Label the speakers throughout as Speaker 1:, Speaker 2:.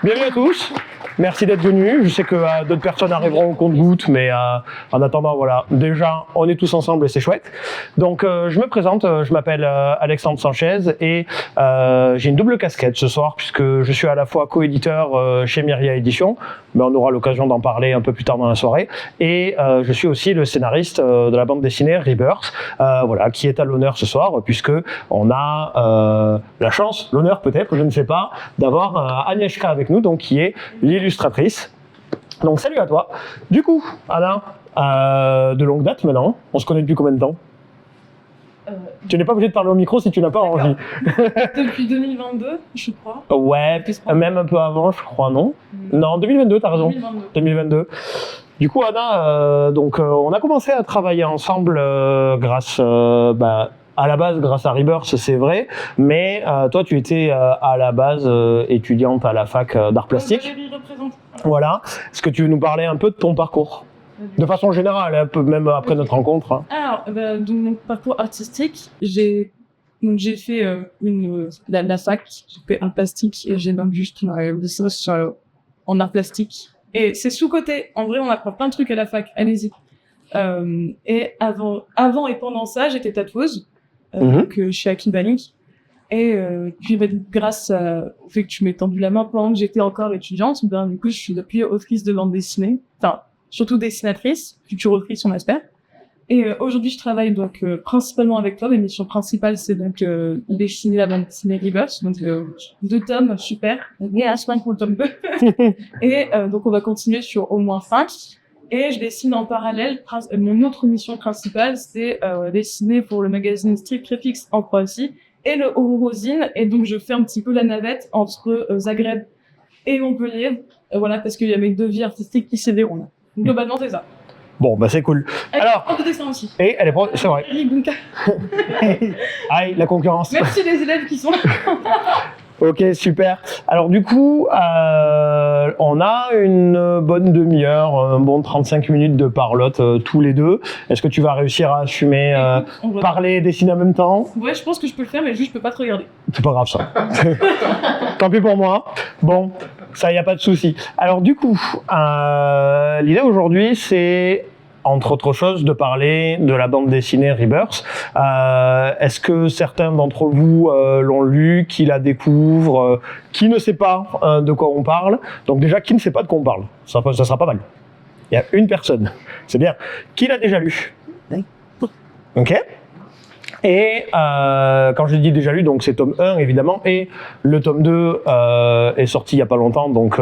Speaker 1: Bienvenue à tous. Merci d'être venus. Je sais que d'autres personnes arriveront au compte-gouttes, mais en attendant, voilà, déjà, on est tous ensemble et c'est chouette. Donc, je me présente, je m'appelle Alexandre Sanchez et j'ai une double casquette ce soir puisque je suis à la fois coéditeur chez Myria Éditions, mais on aura l'occasion d'en parler un peu plus tard dans la soirée, et je suis aussi le scénariste de la bande dessinée Rebirth, voilà, qui est à l'honneur ce soir puisque on a la chance, l'honneur peut-être, je ne sais pas, d'avoir Agnieszka avec nous, donc qui est l'illustratrice. Donc salut à toi. Du coup, Anna, de longue date maintenant, on se connaît depuis combien de temps? Tu n'es pas obligé de parler au micro si tu n'as pas envie.
Speaker 2: Depuis 2022, je crois.
Speaker 1: Ouais, même un peu avant, je crois, non? Non, 2022, t'as raison. 2022. Du coup, Anna, on a commencé à travailler ensemble grâce, à la base, grâce à Rebirth, c'est vrai, mais toi, tu étais à la base étudiante à la fac d'art plastique. Voilà. Est-ce que tu veux nous parler un peu de ton parcours? De façon générale, un peu même après notre rencontre. Hein.
Speaker 2: Alors, donc, mon parcours artistique, j'ai fait la fac, j'ai fait art plastique et j'ai donc juste licence en art plastique. Et c'est sous-côté. En vrai, on apprend plein de trucs à la fac. Allez-y. Et avant et pendant ça, j'étais tatoueuse. Donc, chez Akibalik. Et puis, grâce au fait que tu m'aies tendu la main pendant que j'étais encore étudiante, du coup, je suis depuis autrice de bande dessinée. Enfin, surtout dessinatrice, future autrice on espère. Et aujourd'hui, je travaille donc principalement avec toi. Ma mission principale, c'est donc dessiner la bande dessinée Rebirth, donc 2 tomes, super. Et à 5 pour le tome 2. Et donc, on va continuer sur au moins 5. Et je dessine en parallèle. Mon autre mission principale, c'est dessiner pour le magazine Strip Prefix en Croatie et le Horrorozine. Et donc, je fais un petit peu la navette entre Zagreb et Montpellier. Voilà, parce qu'il y a mes 2 vies artistiques qui s'y déroulent. Globalement, c'est ça.
Speaker 1: Bon, bah c'est cool. Alors,
Speaker 2: un peu de dessin aussi.
Speaker 1: Et elle est c'est vrai. Aïe, la concurrence.
Speaker 2: Merci les élèves qui sont là.
Speaker 1: Ok, super. Alors du coup, on a une bonne demi-heure, un bon 35 minutes de parlotte tous les deux. Est-ce que tu vas réussir à assumer parler et dessiner en même temps?
Speaker 2: Ouais, je pense que je peux le faire, mais juste je peux pas te regarder.
Speaker 1: C'est pas grave ça. Tant pis pour moi. Bon, ça y a pas de souci. Alors du coup, l'idée aujourd'hui, c'est entre autres choses, de parler de la bande dessinée Rebirth. Est-ce que certains d'entre vous l'ont lu, qui la découvrent, qui ne sait pas de quoi on parle? Donc déjà, qui ne sait pas de quoi on parle? Ça sera pas mal. Il y a une personne, c'est bien. Qui l'a déjà lu? Ok. Et quand je dis déjà lu, donc c'est tome 1 évidemment, et le tome 2 est sorti il y a pas longtemps, donc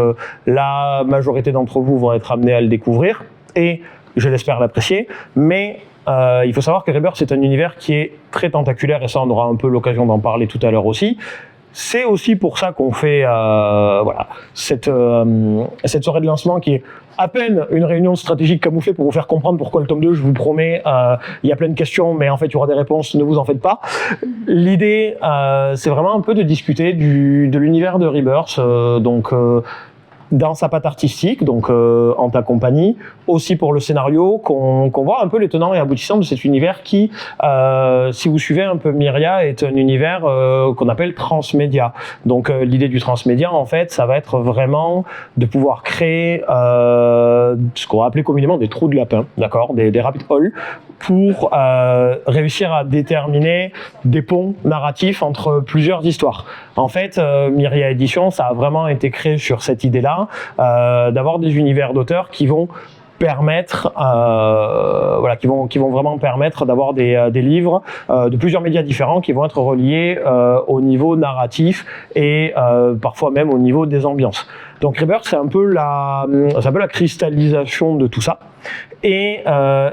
Speaker 1: la majorité d'entre vous vont être amenés à le découvrir. Et je l'espère l'apprécier, mais il faut savoir que Rebirth, c'est un univers qui est très tentaculaire, et ça, on aura un peu l'occasion d'en parler tout à l'heure aussi. C'est aussi pour ça qu'on fait cette soirée de lancement qui est à peine une réunion stratégique camouflée pour vous faire comprendre pourquoi le tome 2, je vous promets, il y a plein de questions, mais en fait, il y aura des réponses, ne vous en faites pas. L'idée, c'est vraiment un peu de discuter de l'univers de Rebirth, dans sa patte artistique, donc en ta compagnie, aussi pour le scénario, qu'on voit un peu les tenants et aboutissants de cet univers qui, si vous suivez un peu Myria, est un univers qu'on appelle transmédia. Donc l'idée du transmédia, en fait, ça va être vraiment de pouvoir créer ce qu'on va appeler communément des trous de lapin, d'accord, des rabbit holes, pour réussir à déterminer des ponts narratifs entre plusieurs histoires. En fait, Myria Éditions, ça a vraiment été créé sur cette idée-là, d'avoir des univers d'auteurs qui vont permettre, qui vont vraiment permettre d'avoir des livres de plusieurs médias différents qui vont être reliés au niveau narratif et parfois même au niveau des ambiances. Donc Rebirth, c'est un peu la cristallisation de tout ça. Et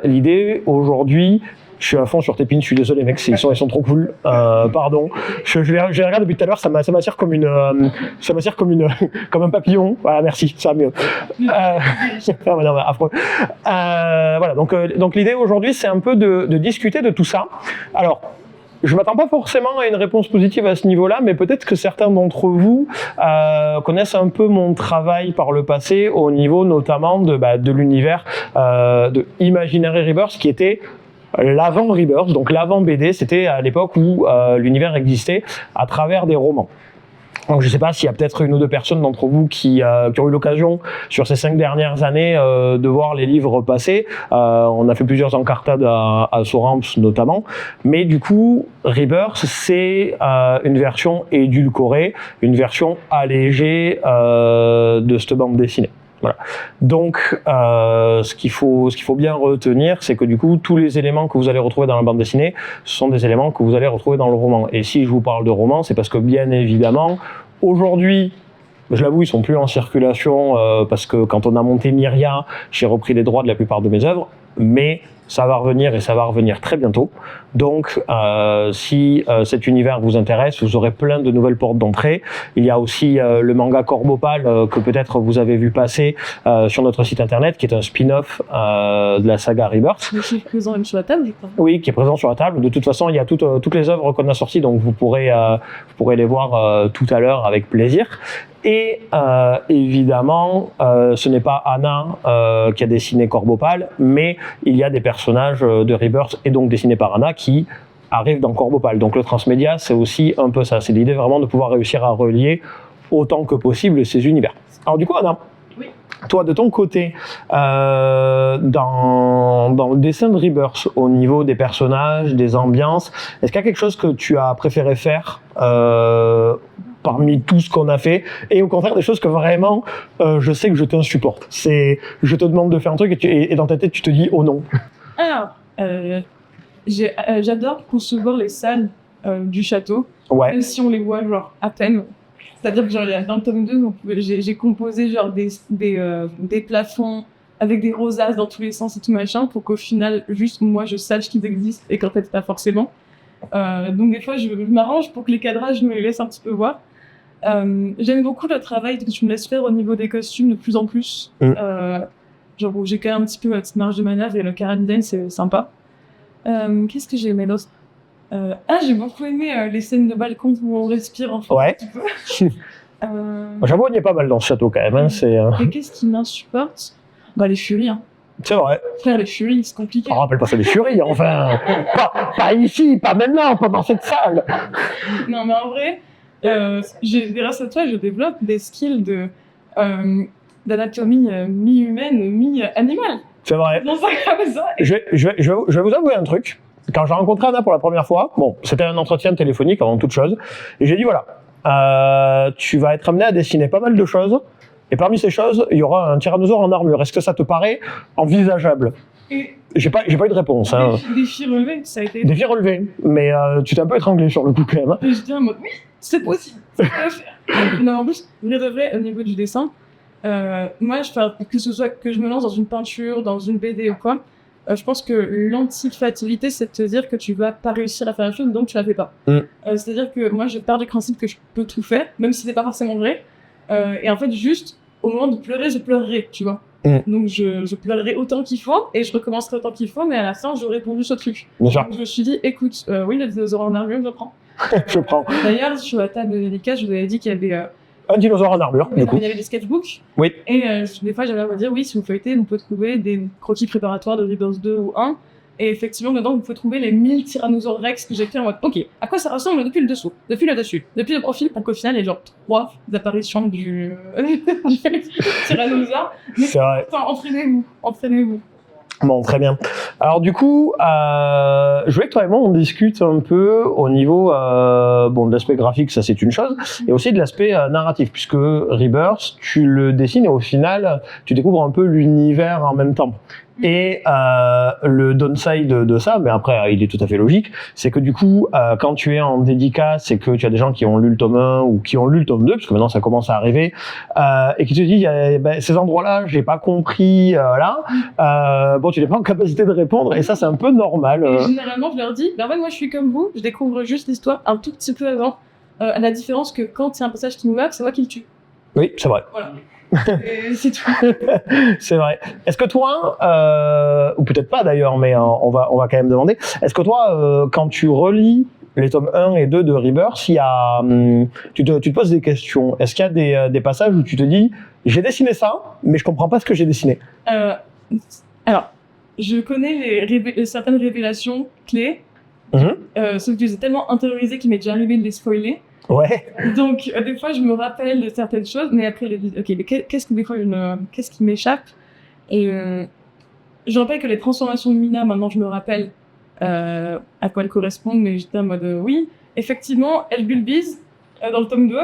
Speaker 1: l'idée aujourd'hui, je suis à fond sur tes pins, je suis désolé mec, ils sont trop cool, pardon. Je les regarde depuis tout à l'heure, ça m'attire comme comme un papillon. Voilà, merci, ça va mieux. Affreux. Voilà, donc l'idée aujourd'hui, c'est un peu de discuter de tout ça. Alors, je m'attends pas forcément à une réponse positive à ce niveau-là, mais peut-être que certains d'entre vous connaissent un peu mon travail par le passé, au niveau notamment de l'univers de Imaginary Rebirth, qui était l'avant Rebirth, donc l'avant BD. C'était à l'époque où l'univers existait à travers des romans. Donc, je ne sais pas s'il y a peut-être une ou deux personnes d'entre vous qui ont eu l'occasion, sur ces 5 dernières années, de voir les livres passer. On a fait plusieurs encartades à Soramps notamment. Mais du coup, Rebirth, c'est une version édulcorée, une version allégée de cette bande dessinée. Voilà. Donc, ce qu'il faut bien retenir, c'est que du coup, tous les éléments que vous allez retrouver dans la bande dessinée, ce sont des éléments que vous allez retrouver dans le roman. Et si je vous parle de roman, c'est parce que bien évidemment, aujourd'hui, je l'avoue, ils sont plus en circulation parce que quand on a monté Myria, j'ai repris les droits de la plupart de mes œuvres, mais ça va revenir et ça va revenir très bientôt. Donc, si cet univers vous intéresse, vous aurez plein de nouvelles portes d'entrée. Il y a aussi le manga Corbopal que peut-être vous avez vu passer sur notre site internet, qui est un spin-off de la saga Rebirth.
Speaker 2: Je suis présent même sur la table, je crois.
Speaker 1: Oui, qui est présent sur la table. De toute façon, il y a toutes les œuvres qu'on a sorties, donc vous pourrez les voir tout à l'heure avec plaisir. Et évidemment, ce n'est pas Anna qui a dessiné Corbopal, mais il y a des personnages de Rebirth et donc dessinés par Anna qui arrivent dans Corbopal. Donc le transmédia, c'est aussi un peu ça. C'est l'idée vraiment de pouvoir réussir à relier autant que possible ces univers. Alors du coup, Anna,
Speaker 2: oui.
Speaker 1: Toi, de ton côté, dans le dessin de Rebirth, au niveau des personnages, des ambiances, est-ce qu'il y a quelque chose que tu as préféré faire parmi tout ce qu'on a fait, et au contraire des choses que vraiment je sais que je t'insupporte. C'est je te demande de faire un truc et dans ta tête tu te dis oh non.
Speaker 2: Alors, j'adore concevoir les salles du château,
Speaker 1: Ouais.
Speaker 2: même si on les voit genre à peine. C'est-à-dire que genre, dans le tome 2, j'ai composé genre des plafonds avec des rosaces dans tous les sens et tout machin pour qu'au final, juste moi, je sache qu'ils existent et qu'en fait, pas forcément. Donc des fois, je m'arrange pour que les cadrages me les laissent un petit peu voir. J'aime beaucoup le travail que tu me laisses faire au niveau des costumes de plus en plus. Genre où j'ai quand même un petit peu ma petite marge de manœuvre et le Carradine, c'est sympa. Qu'est-ce que j'ai aimé d'autre? J'ai beaucoup aimé les scènes de balcon où on respire enfin
Speaker 1: Ouais.
Speaker 2: un petit peu.
Speaker 1: J'avoue, il y a pas mal dans ce château quand même. Hein,
Speaker 2: Et qu'est-ce qui m'insupporte? Bah les furies. Hein.
Speaker 1: C'est vrai.
Speaker 2: Frère, les furies, c'est compliqué.
Speaker 1: On rappelle pas ça des furies, enfin. Pas ici, pas maintenant, pas dans cette salle.
Speaker 2: Non, mais en vrai, grâce à toi, je développe des skills d'anatomie mi-humaine, mi-animale.
Speaker 1: C'est vrai.
Speaker 2: Non, ça comme ça.
Speaker 1: Je vais vous avouer un truc. Quand j'ai rencontré Anna pour la première fois, bon, c'était un entretien téléphonique avant toute chose, et j'ai dit voilà, tu vas être amené à dessiner pas mal de choses, et parmi ces choses, il y aura un tyrannosaure en armure. Est-ce que ça te paraît envisageable?
Speaker 2: Et
Speaker 1: J'ai pas eu de réponse. Hein.
Speaker 2: défi relevé, ça a été.
Speaker 1: Défi relevé, mais tu t'es un peu étranglé sur le coup quand même. Hein.
Speaker 2: Et j'étais en mode oui, c'est possible, ça peut le faire. Non, en plus, vrai de vrai, au niveau du dessin, moi, que ce soit que je me lance dans une peinture, dans une BD ou quoi, je pense que l'anti-fatalité, c'est de te dire que tu vas pas réussir à faire la chose, donc tu la fais pas. C'est-à-dire que moi, je pars du principe que je peux tout faire, même si c'est pas forcément vrai. Et en fait, juste, au moment de pleurer, je pleurerai, tu vois. Donc, je pleurerai autant qu'il faut, et je recommencerai autant qu'il faut, mais à la fin, j'aurai répondu ce truc.
Speaker 1: Bien sûr.
Speaker 2: Donc, je me suis dit, écoute, oui, les dinosaures en armure, je prends.
Speaker 1: Je prends.
Speaker 2: D'ailleurs, sur la table de dédicace, je vous avais dit qu'il y avait...
Speaker 1: Un dinosaure en armure, du coup.
Speaker 2: il y avait des sketchbooks.
Speaker 1: Oui.
Speaker 2: Et des fois, j'avais à me dire, oui, si vous feuilletez, vous pouvez trouver des croquis préparatoires de Rebirth 2 ou 1. Et effectivement, dedans, vous pouvez trouver les 1000 Tyrannosaures Rex que j'ai fait en mode, ok, à quoi ça ressemble depuis le dessous, depuis le dessus, depuis le profil, pour qu'au final, il y ait genre 3 apparitions du Tyrannosaure. Mais
Speaker 1: C'est vrai.
Speaker 2: enfin, entraînez-vous.
Speaker 1: Bon, très bien. Alors du coup, je voulais que toi et moi on discute un peu au niveau de l'aspect graphique, ça c'est une chose, et aussi de l'aspect narratif, puisque Rebirth, tu le dessines et au final, tu découvres un peu l'univers en même temps. Et le downside de ça, mais après il est tout à fait logique, c'est que du coup, quand tu es en dédicace et que tu as des gens qui ont lu le tome 1 ou qui ont lu le tome 2, parce que maintenant ça commence à arriver, et qui te disent ces endroits-là, j'ai pas compris bon, tu n'es pas en capacité de répondre, et ça c'est un peu normal.
Speaker 2: Et généralement, je leur dis, en fait, moi je suis comme vous, je découvre juste l'histoire un tout petit peu avant, à la différence que quand il y a un passage qui nous marque, c'est moi qui le tue.
Speaker 1: Oui, c'est vrai.
Speaker 2: Voilà. Et c'est tout.
Speaker 1: C'est vrai. Est-ce que toi, ou peut-être pas d'ailleurs, mais on va quand même demander, est-ce que toi, quand tu relis les tomes 1 et 2 de Rebirth, tu te poses des questions? Est-ce qu'il y a des passages où tu te dis, j'ai dessiné ça, mais je comprends pas ce que j'ai dessiné?
Speaker 2: Alors, je connais certaines révélations clés, sauf que j'ai tellement intériorisé qu'il m'est déjà arrivé de les spoiler.
Speaker 1: Ouais.
Speaker 2: Donc, des fois, je me rappelle de certaines choses, mais après, ok, mais qu'est-ce que des fois, qu'est-ce qui m'échappe? Et je rappelle que les transformations de Mina, maintenant, je me rappelle à quoi elles correspondent, mais j'étais en mode, oui, effectivement, elle bulbise dans le tome 2.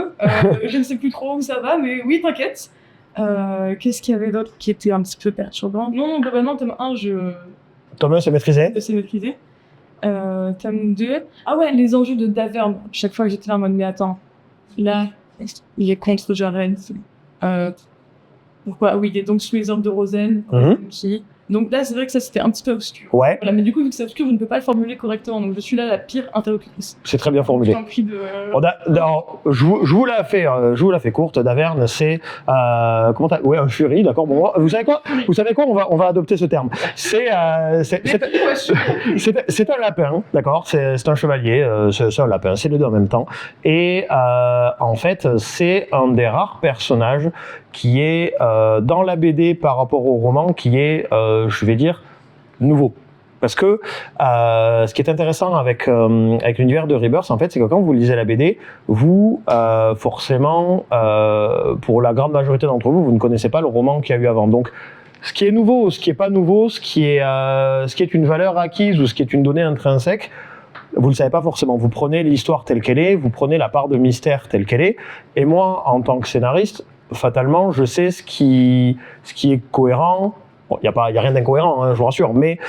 Speaker 2: Je ne sais plus trop où ça va, mais oui, t'inquiète. Qu'est-ce qu'il y avait d'autre qui était un petit peu perturbant? Non, globalement, tome 1,
Speaker 1: Tome 1, c'est maîtrisé.
Speaker 2: je sais maîtriser. Tome 2. Ah ouais, les enjeux de Davern. Chaque fois que j'étais là en mode, mais attends, là, il est contre Jaren. Pourquoi? Oui, il est donc sous les ordres de Rosen. Qui... Donc là, c'est vrai que ça, c'était un petit peu obscur.
Speaker 1: Ouais.
Speaker 2: Voilà, mais du coup, vu que c'est obscur, je ne peux pas le formuler correctement. Donc je suis là la pire interlocutrice.
Speaker 1: C'est très bien formulé.
Speaker 2: Je t'en prie de...
Speaker 1: Je vous la fais courte. Davern, c'est ouais, un furie, d'accord. Bon, vous savez quoi? On va adopter ce terme. C'est un lapin, d'accord. C'est un chevalier, c'est un lapin. C'est les deux en même temps. Et en fait, c'est un des rares personnages qui est dans la BD par rapport au roman, qui est, je vais dire, nouveau. Parce que ce qui est intéressant avec l'univers de Rebirth, en fait, c'est que quand vous lisez la BD, vous, forcément, pour la grande majorité d'entre vous, vous ne connaissez pas le roman qu'il y a eu avant. Donc, ce qui est nouveau, ce qui est pas nouveau, ce qui est une valeur acquise ou ce qui est une donnée intrinsèque, vous le savez pas forcément. Vous prenez l'histoire telle qu'elle est, vous prenez la part de mystère telle qu'elle est. Et moi, en tant que scénariste, fatalement, je sais ce qui est cohérent. Bon, il y a rien d'incohérent, hein, je vous rassure, mais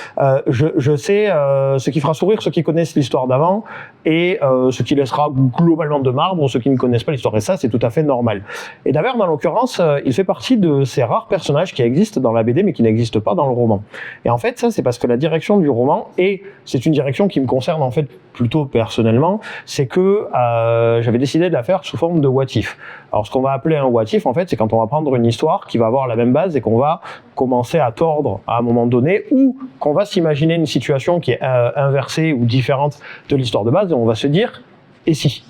Speaker 1: je sais ce qui fera sourire ceux qui connaissent l'histoire d'avant et ce qui laissera globalement de marbre ceux qui ne connaissent pas l'histoire. Et ça, c'est tout à fait normal. Et d'ailleurs, dans l'occurrence, il fait partie de ces rares personnages qui existent dans la BD mais qui n'existent pas dans le roman. Et en fait, ça, c'est parce que la direction du roman, et c'est une direction qui me concerne en fait plutôt personnellement, c'est que j'avais décidé de la faire sous forme de what if. Alors, ce qu'on va appeler un what if, en fait, c'est quand on va prendre une histoire qui va avoir la même base et qu'on va commencer à tordre à un moment donné, ou qu'on va s'imaginer une situation qui est inversée ou différente de l'histoire de base, et on va se dire « et si ?»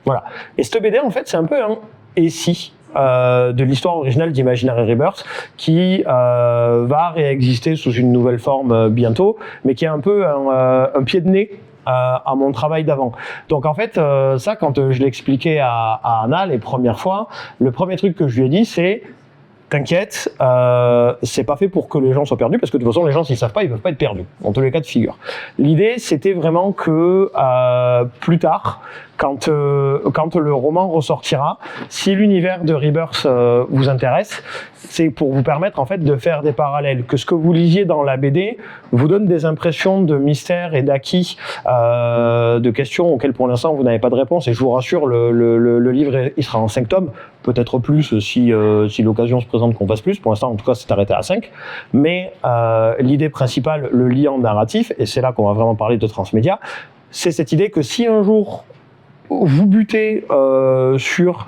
Speaker 1: Voilà. Et cette BD, en fait, c'est un peu un « et si ?» de l'histoire originale d'Imaginary Rebirth, qui va réexister sous une nouvelle forme bientôt, mais qui est un peu un pied de nez à mon travail d'avant. Donc en fait, ça, quand je l'ai expliqué à Anna les premières fois, le premier truc que je lui ai dit, c'est t'inquiète, c'est pas fait pour que les gens soient perdus, parce que de toute façon, les gens, s'ils savent pas, ils peuvent pas être perdus, dans tous les cas de figure. L'idée, c'était vraiment que plus tard, quand le roman ressortira, si l'univers de Rebirth vous intéresse, c'est pour vous permettre en fait de faire des parallèles, que ce que vous lisiez dans la BD vous donne des impressions de mystère et d'acquis, de questions auxquelles pour l'instant vous n'avez pas de réponse. Et je vous rassure, le livre il sera en 5 tomes, peut-être plus si l'occasion se présente qu'on fasse plus. Pour l'instant, en tout cas, c'est arrêté à 5. Mais l'idée principale, le lien narratif, et c'est là qu'on va vraiment parler de transmédia, c'est cette idée que si un jour vous butez sur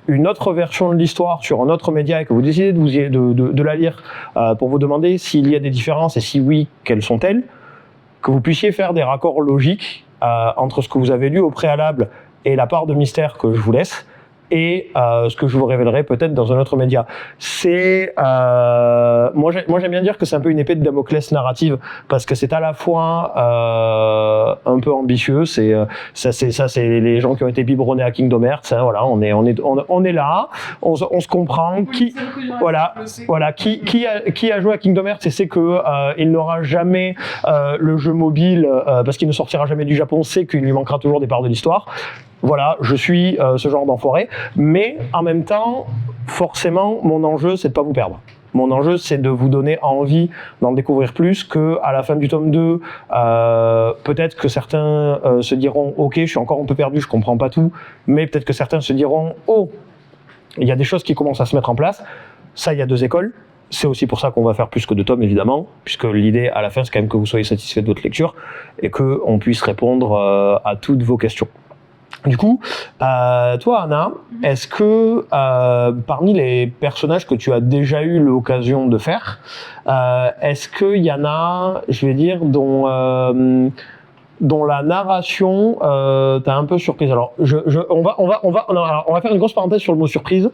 Speaker 1: une autre version de l'histoire, sur un autre média, et que vous décidez de la lire pour vous demander s'il y a des différences et si oui, quelles sont-elles, que vous puissiez faire des raccords logiques entre ce que vous avez lu au préalable et la part de mystère que je vous laisse, et ce que je vous révélerai peut-être dans un autre média. C'est moi j'aime bien dire que c'est un peu une épée de Damoclès narrative, parce que c'est à la fois un peu ambitieux. C'est les gens qui ont été biberonnés à Kingdom Hearts, hein, voilà, on est là, on se comprend. Qui a joué à Kingdom Hearts et sait que il n'aura jamais le jeu mobile parce qu'il ne sortira jamais du Japon, sait qu'il lui manquera toujours des parts de l'histoire. Voilà, je suis ce genre d'enfoiré, mais en même temps, forcément, mon enjeu, c'est de pas vous perdre. Mon enjeu, c'est de vous donner envie d'en découvrir plus, que à la fin du tome 2, peut-être que certains se diront « Ok, je suis encore un peu perdu, je comprends pas tout », mais peut-être que certains se diront « Oh, il y a des choses qui commencent à se mettre en place ». Ça, il y a 2 écoles. C'est aussi pour ça qu'on va faire plus que 2 tomes, évidemment, puisque l'idée, à la fin, c'est quand même que vous soyez satisfait de votre lecture et qu'on puisse répondre à toutes vos questions. Du coup, toi, Anna, est-ce que parmi les personnages que tu as déjà eu l'occasion de faire, est-ce qu'il y en a, je vais dire, dont la narration t'a un peu surprise? Alors, on va faire une grosse parenthèse sur le mot surprise.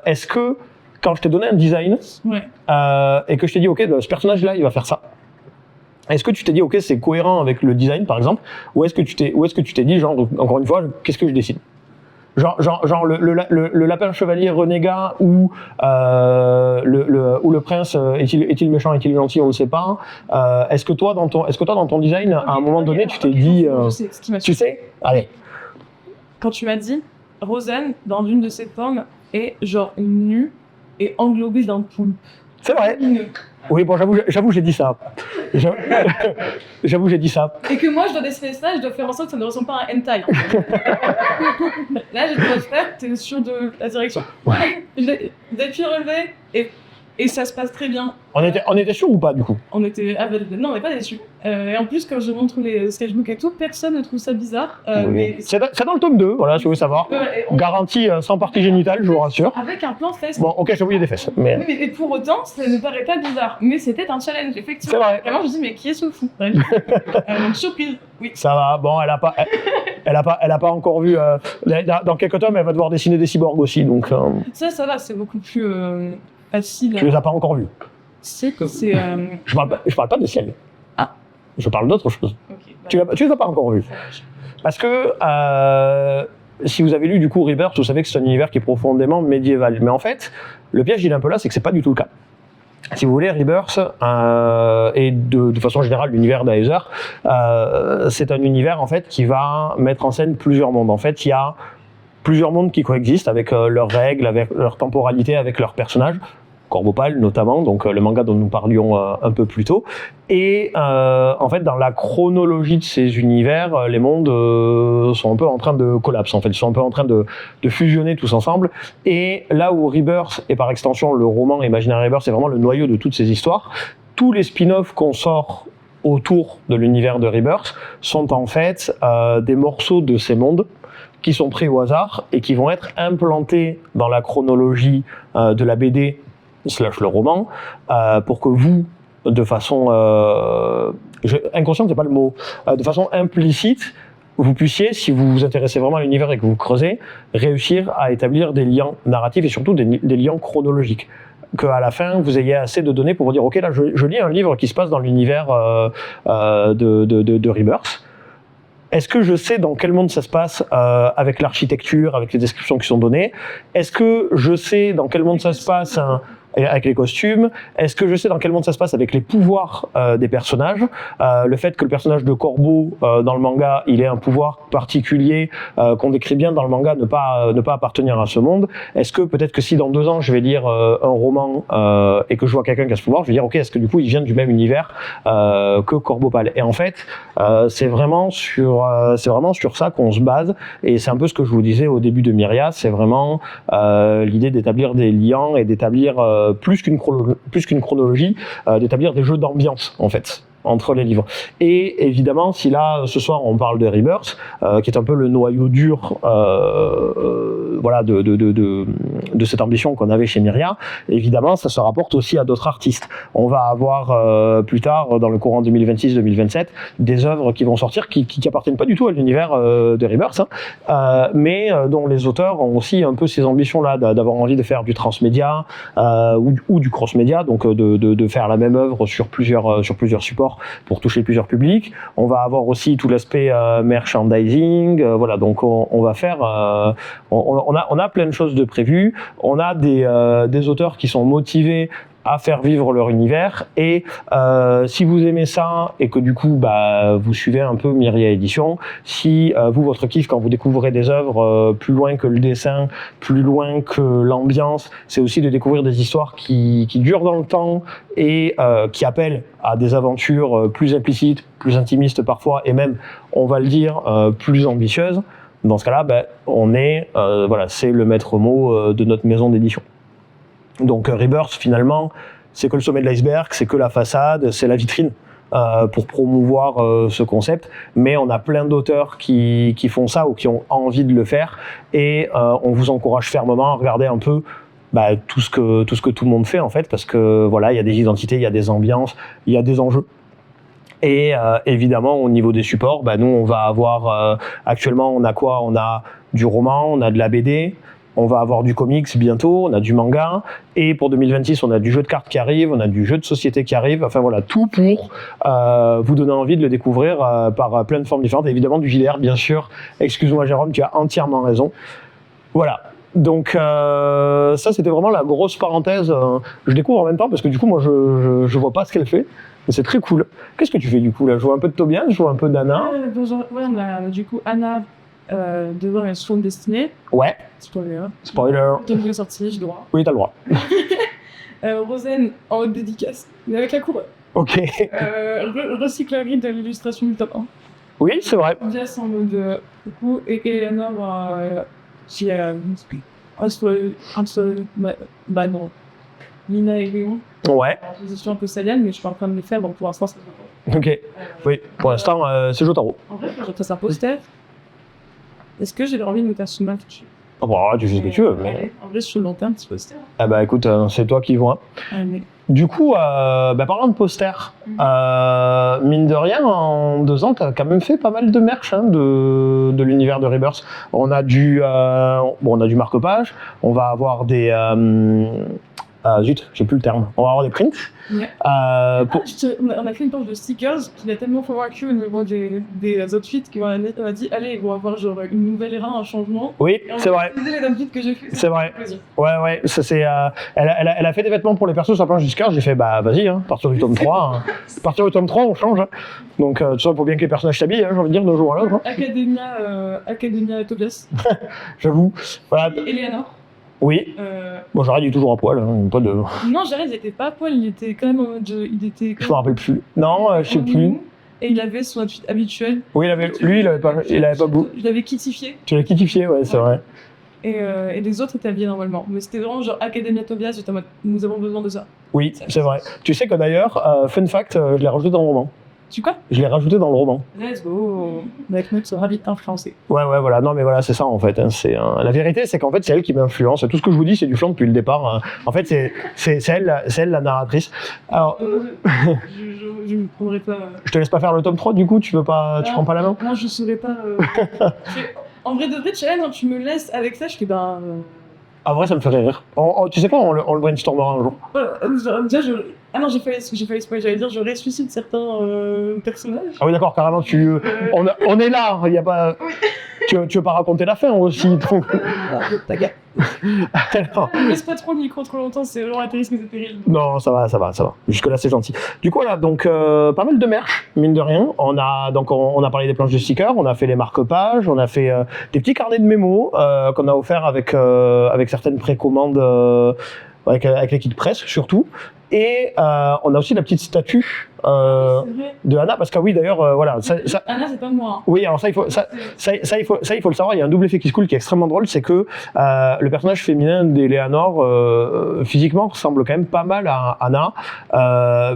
Speaker 1: Est-ce que quand je t'ai donné un design et que je t'ai dit, ok, ce personnage-là, il va faire ça. Est-ce que tu t'es dit, ok, c'est cohérent avec le design, par exemple, ou est-ce que tu t'es dit, genre, encore une fois, qu'est-ce que je décide? Genre le lapin chevalier renégat ou le prince est-il méchant, est-il gentil, on ne sait pas. Est-ce que toi dans ton design, à un moment donné, tu t'es dit,
Speaker 2: Je sais ce qui m'a
Speaker 1: tu sais, allez,
Speaker 2: Quand tu m'as dit, Rosen, dans l'une de ses formes, est genre nue et englobée d'un poulpe.
Speaker 1: c'est vrai. Oui, bon, j'avoue, j'ai dit ça. J'avoue, j'ai dit ça.
Speaker 2: Et que moi, je dois dessiner ça, je dois faire en sorte que ça ne ressemble pas à un hentai. Là, je dois faire, t'es sûr de la direction.
Speaker 1: Ouais.
Speaker 2: Défi relevé, et ça se passe très bien.
Speaker 1: On était sûr ou pas, du coup?
Speaker 2: Non, on n'est pas déçus. Et en plus, quand je montre les sketchbooks et tout, personne ne trouve ça bizarre.
Speaker 1: Oui.
Speaker 2: Mais
Speaker 1: C'est dans le tome 2, voilà, si vous voulez savoir. Garantie sans partie génitale, je vous rassure.
Speaker 2: avec un plan fesse.
Speaker 1: Bon, ok, j'avoue, il y a des fesses. Mais...
Speaker 2: Oui, mais pour autant, ça ne paraît pas bizarre. Mais c'était un challenge, effectivement.
Speaker 1: C'est vrai.
Speaker 2: Vraiment, je me dis, mais qui est ce fou? Donc, surprise, oui.
Speaker 1: Ça va, bon, elle a pas encore vu. Dans quelques tomes, elle va devoir dessiner des cyborgs aussi, donc.
Speaker 2: Ça va, c'est beaucoup plus facile.
Speaker 1: Tu les as pas encore vus.
Speaker 2: C'est.
Speaker 1: Je parle pas de ciel.
Speaker 2: Ah.
Speaker 1: Je parle d'autre chose.
Speaker 2: Ok,
Speaker 1: Tu les as pas encore vus. Parce que si vous avez lu du coup Rebirth, vous savez que c'est un univers qui est profondément médiéval. Mais en fait, le piège il est un peu là, c'est que c'est pas du tout le cas. Si vous voulez, Rebirth et de façon générale l'univers d'Aether, c'est un univers en fait qui va mettre en scène plusieurs mondes. En fait, il y a plusieurs mondes qui coexistent avec leurs règles, avec leur temporalité, avec leurs personnages. Corbeau-Pâle notamment, donc le manga dont nous parlions un peu plus tôt. Et en fait, dans la chronologie de ces univers, les mondes sont un peu en train de collapser. En fait, ils sont un peu en train de fusionner tous ensemble. Et là où Rebirth, et par extension le roman Imaginary Rebirth, c'est vraiment le noyau de toutes ces histoires, tous les spin-offs qu'on sort autour de l'univers de Rebirth sont en fait des morceaux de ces mondes qui sont pris au hasard et qui vont être implantés dans la chronologie de la BD / le roman, pour que vous, de façon inconsciente, c'est pas le mot, de façon implicite, vous puissiez, si vous vous intéressez vraiment à l'univers et que vous creusez, réussir à établir des liens narratifs et surtout des liens chronologiques. Qu'à la fin, vous ayez assez de données pour vous dire, ok, là, je lis un livre qui se passe dans l'univers de Rebirth. Est-ce que je sais dans quel monde ça se passe avec l'architecture, avec les descriptions qui sont données? Est-ce que je sais dans quel monde ça se passe avec les costumes? Est-ce que je sais dans quel monde ça se passe avec les pouvoirs des personnages? Le fait que le personnage de Corbeau dans le manga, il ait un pouvoir particulier qu'on décrit bien dans le manga, ne pas appartenir à ce monde. Est-ce que peut-être que si dans 2 ans je vais lire un roman et que je vois quelqu'un qui a ce pouvoir, je vais dire ok, est-ce que du coup il vient du même univers que Corbeau-Pâle? Et en fait, c'est vraiment sur ça qu'on se base, et c'est un peu ce que je vous disais au début de Myria, c'est vraiment l'idée d'établir des liens et d'établir plus qu'une chronologie, d'établir des jeux d'ambiance en fait entre les livres. Et évidemment, si là ce soir on parle de Rebirth, qui est un peu le noyau dur voilà, de cette ambition qu'on avait chez Myria, évidemment ça se rapporte aussi à d'autres artistes. On va avoir plus tard, dans le courant 2026-2027, des œuvres qui vont sortir qui appartiennent pas du tout à l'univers de Rebirth, mais dont les auteurs ont aussi un peu ces ambitions-là, d'avoir envie de faire du transmédia ou du cross-média, donc de faire la même œuvre sur plusieurs supports pour toucher plusieurs publics. On va avoir aussi tout l'aspect merchandising, voilà, donc on va faire on a plein de choses de prévues. On a des auteurs qui sont motivés à faire vivre leur univers, et si vous aimez ça et que du coup vous suivez un peu Myria Édition, si vous, votre kiff quand vous découvrez des œuvres plus loin que le dessin, plus loin que l'ambiance, c'est aussi de découvrir des histoires qui durent dans le temps et qui appellent à des aventures plus implicites, plus intimistes parfois, et même, on va le dire, plus ambitieuses. Dans ce cas-là, on est voilà, c'est le maître mot de notre maison d'édition. Donc Rebirth, finalement, c'est que le sommet de l'iceberg, c'est que la façade, c'est la vitrine pour promouvoir ce concept. Mais on a plein d'auteurs qui font ça ou qui ont envie de le faire, et on vous encourage fermement à regarder un peu tout ce que tout le monde fait en fait, parce que voilà, il y a des identités, il y a des ambiances, il y a des enjeux. Et évidemment, au niveau des supports, nous on va avoir actuellement, on a quoi? On a du roman, on a de la BD. On va avoir du comics bientôt, on a du manga, et pour 2026, on a du jeu de cartes qui arrive, on a du jeu de société qui arrive, enfin voilà, tout pour vous donner envie de le découvrir par plein de formes différentes. Et évidemment, du JDR, bien sûr. Excuse-moi Jérôme, tu as entièrement raison. Voilà. Donc ça c'était vraiment la grosse parenthèse. Je découvre en même temps parce que du coup moi je vois pas ce qu'elle fait. Mais c'est très cool. Qu'est-ce que tu fais du coup là? Je vois un peu de Tobias, je vois un peu d'Anna.
Speaker 2: Ouais, on a du coup Anna devant un Swan Destiné.
Speaker 1: Ouais.
Speaker 2: Spoiler.
Speaker 1: Spoiler.
Speaker 2: Tom est sorti, j'ai le droit.
Speaker 1: Oui, t'as le droit.
Speaker 2: Rosen en haute dédicace, mais avec la cour.
Speaker 1: Ok.
Speaker 2: Recyclerie de l'illustration du top 1.
Speaker 1: Oui, c'est vrai.
Speaker 2: Jess en mode coucou et Eleanor qui a bah non. Lina et Léon.
Speaker 1: Ouais.
Speaker 2: Je suis un peu salienne, mais je suis en train de les faire, donc pour l'instant, ça va pas.
Speaker 1: Ok. Oui, pour l'instant, c'est Jotaro.
Speaker 2: En vrai, quand je passe un poster, est-ce que j'ai envie de me faire sous ma fiche?
Speaker 1: Ah bah, tu fais ce que tu veux. Mais...
Speaker 2: En vrai, je suis longtemps un petit poster.
Speaker 1: Ah bah écoute, c'est toi qui vois.
Speaker 2: Allez.
Speaker 1: Du coup, parlant de posters, mine de rien, en 2 ans, t'as quand même fait pas mal de merch de l'univers de Rebirth. On a du marque-page, on va avoir des... zut, j'ai plus le terme. On va avoir des prints.
Speaker 2: Ouais. On a fait une page de stickers qui a tellement convaincu au niveau des outfits qu'on a dit allez, ils vont avoir genre une nouvelle era, un changement.
Speaker 1: Oui, c'est vrai.
Speaker 2: Les outfits que j'ai fait.
Speaker 1: C'est vrai. Ouais, ça c'est. Elle a fait des vêtements pour les persos sur la planche du sticker. J'ai fait bah vas-y, à partir du tome 3. À partir du tome 3, on change. Donc tout ça, il faut bien que les personnages s'habillent, j'ai envie de dire, d'un jour à l'autre.
Speaker 2: Academia Tobias.
Speaker 1: J'avoue. Voilà.
Speaker 2: Eleanor.
Speaker 1: Oui. Bon, Jared, il est toujours à poil, pas de...
Speaker 2: Non, Jared, il était pas à poil, il était quand même en mode...
Speaker 1: Je me rappelle plus. Non, je sais plus.
Speaker 2: Et il avait son outfit habituel.
Speaker 1: Oui, il avait pas beaucoup.
Speaker 2: Je l'avais kitifié.
Speaker 1: Tu l'as kitifié, ouais, c'est vrai.
Speaker 2: Et les autres étaient habillés normalement. Mais c'était vraiment genre Academia Tobias, j'étais en mode, nous avons besoin de ça.
Speaker 1: Oui, c'est vrai. Tu sais que d'ailleurs, fun fact, je l'ai rajouté dans le roman.
Speaker 2: Tu quoi?
Speaker 1: Je l'ai rajouté dans le roman.
Speaker 2: Let's go. Mec, notre sera vite influencé.
Speaker 1: Ouais, voilà. Non, mais voilà, c'est ça en fait. La vérité, c'est qu'en fait, c'est elle qui m'influence. Tout ce que je vous dis, c'est du flanc depuis le départ. En fait, c'est elle la narratrice. Alors,
Speaker 2: je ne prendrai pas.
Speaker 1: Je te laisse pas faire le tome 3, du coup, tu prends pas la main?
Speaker 2: Non, je saurais pas. En vrai de vrai, Challenge, tu me laisses avec ça, je fais ben.
Speaker 1: En vrai, ça me ferait rire. Tu sais quoi, on le brainstormera un jour.
Speaker 2: Déjà, ah non, j'ai failli spoiler, j'allais dire, je ressuscite certains personnages.
Speaker 1: Ah oui, d'accord, carrément, on est là, il y a pas... Tu veux pas raconter la fin aussi, donc...
Speaker 2: Ta gueule. Laisse pas trop le micro trop longtemps, c'est vraiment atterrisse, mais c'est terrible.
Speaker 1: Non, ça va. Jusque-là, c'est gentil. Du coup, voilà, donc, pas mal de merch, mine de rien. On a parlé des planches de stickers, on a fait les marque-pages, on a fait des petits carnets de mémos qu'on a offerts avec certaines précommandes, avec les kits presse, surtout. Et on a aussi la petite statue de Anna, parce que oui, d'ailleurs, voilà.
Speaker 2: Anna, c'est pas moi. Hein.
Speaker 1: Oui, alors ça, il faut le savoir. Il y a un double effet qui se coule qui est extrêmement drôle, c'est que le personnage féminin d'Eleanor, physiquement, ressemble quand même pas mal à Anna,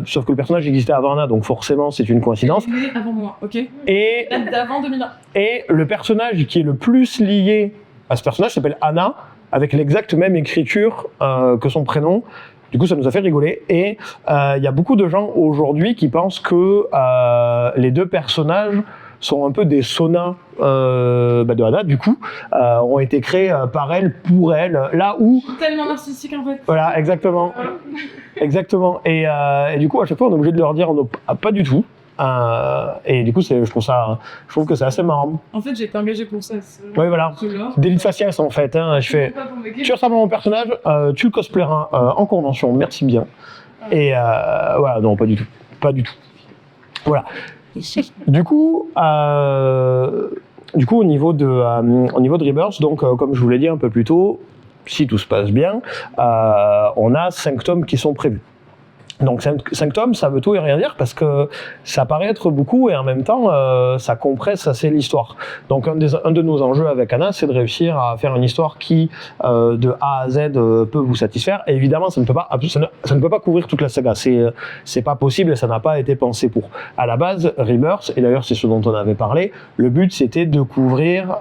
Speaker 1: sauf que le personnage existait avant Anna, donc forcément, c'est une coïncidence.
Speaker 2: Il est avant moi, ok.
Speaker 1: Et
Speaker 2: d'avant 2001.
Speaker 1: Et le personnage qui est le plus lié à ce personnage s'appelle Anna, avec l'exacte même écriture que son prénom. Du coup, ça nous a fait rigoler. Et il y a beaucoup de gens aujourd'hui qui pensent que les deux personnages sont un peu des saunas de Anna, du coup, ont été créés par elle, pour elle, là où...
Speaker 2: Tellement narcissique, en fait.
Speaker 1: Voilà, exactement. Exactement. Et du coup, à chaque fois, on est obligé de leur dire pas du tout. Et du coup, je trouve que c'est assez marrant.
Speaker 2: En fait, j'ai été engagée pour ça.
Speaker 1: Oui, voilà. Délit de faciès, en fait. Je fais, tu ressembles à mon personnage, tu le cosplayeras en convention, merci bien. Et voilà, non, pas du tout. Pas du tout. Voilà. Du coup, au niveau de Rebirth, donc, comme je vous l'ai dit un peu plus tôt, si tout se passe bien, on a 5 tomes qui sont prévus. Donc 5 tomes, ça veut tout et rien dire parce que ça paraît être beaucoup et en même temps, ça compresse assez l'histoire. Donc un de nos enjeux avec Anna, c'est de réussir à faire une histoire qui, de A à Z, peut vous satisfaire. Et évidemment, ça ne peut pas couvrir toute la saga. C'est pas possible et ça n'a pas été pensé pour. À la base, Rebirth, et d'ailleurs c'est ce dont on avait parlé, le but c'était de couvrir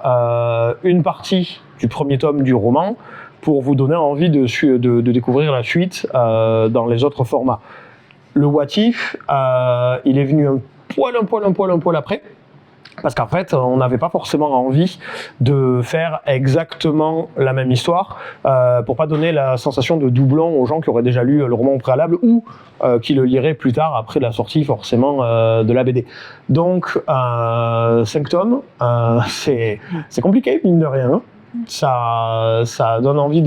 Speaker 1: une partie du premier tome du roman, pour vous donner envie de découvrir la suite dans les autres formats. Le What If, il est venu un poil après, parce qu'en fait, on n'avait pas forcément envie de faire exactement la même histoire, pour pas donner la sensation de doublon aux gens qui auraient déjà lu le roman au préalable ou qui le liraient plus tard après la sortie forcément de la BD. Donc 5 tomes, c'est compliqué mine de rien. ça donne envie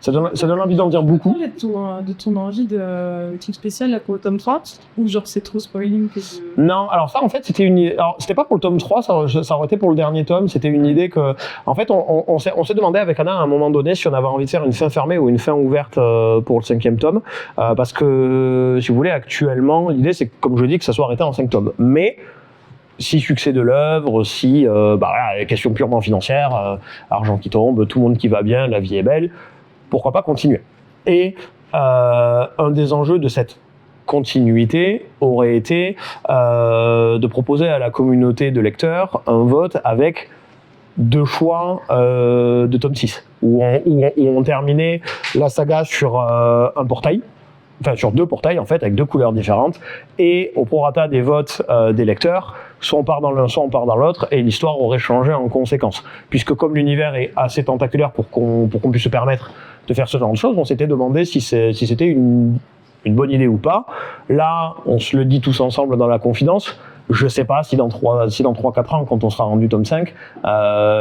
Speaker 1: ça donne envie d'en dire beaucoup.
Speaker 2: De ton envie de truc spécial là, pour le tome 3 ou genre c'est trop spoiling que
Speaker 1: Non, alors ça en fait c'était pas pour le tome 3, ça aurait été pour le dernier tome, c'était une idée que en fait on s'est demandé avec Anna à un moment donné si on avait envie de faire une fin fermée ou une fin ouverte pour le 5e tome, parce que si vous voulez actuellement l'idée c'est comme je dis que ça soit arrêté en 5 tomes, mais si succès de l'œuvre, si voilà, questions purement financières, argent qui tombe, tout le monde qui va bien, la vie est belle, pourquoi pas continuer. Et un des enjeux de cette continuité aurait été de proposer à la communauté de lecteurs un vote avec 2 choix de tome 6, où on terminait la saga sur un portail, enfin sur 2 portails en fait, avec 2 couleurs différentes, et au prorata des votes des lecteurs, soit on part dans l'un, soit on part dans l'autre, et l'histoire aurait changé en conséquence. Puisque comme l'univers est assez tentaculaire pour qu'on puisse se permettre de faire ce genre de choses, on s'était demandé si c'était une bonne idée ou pas. Là, on se le dit tous ensemble dans la confidence, je sais pas si dans 3-4 ans, quand on sera rendu tome 5,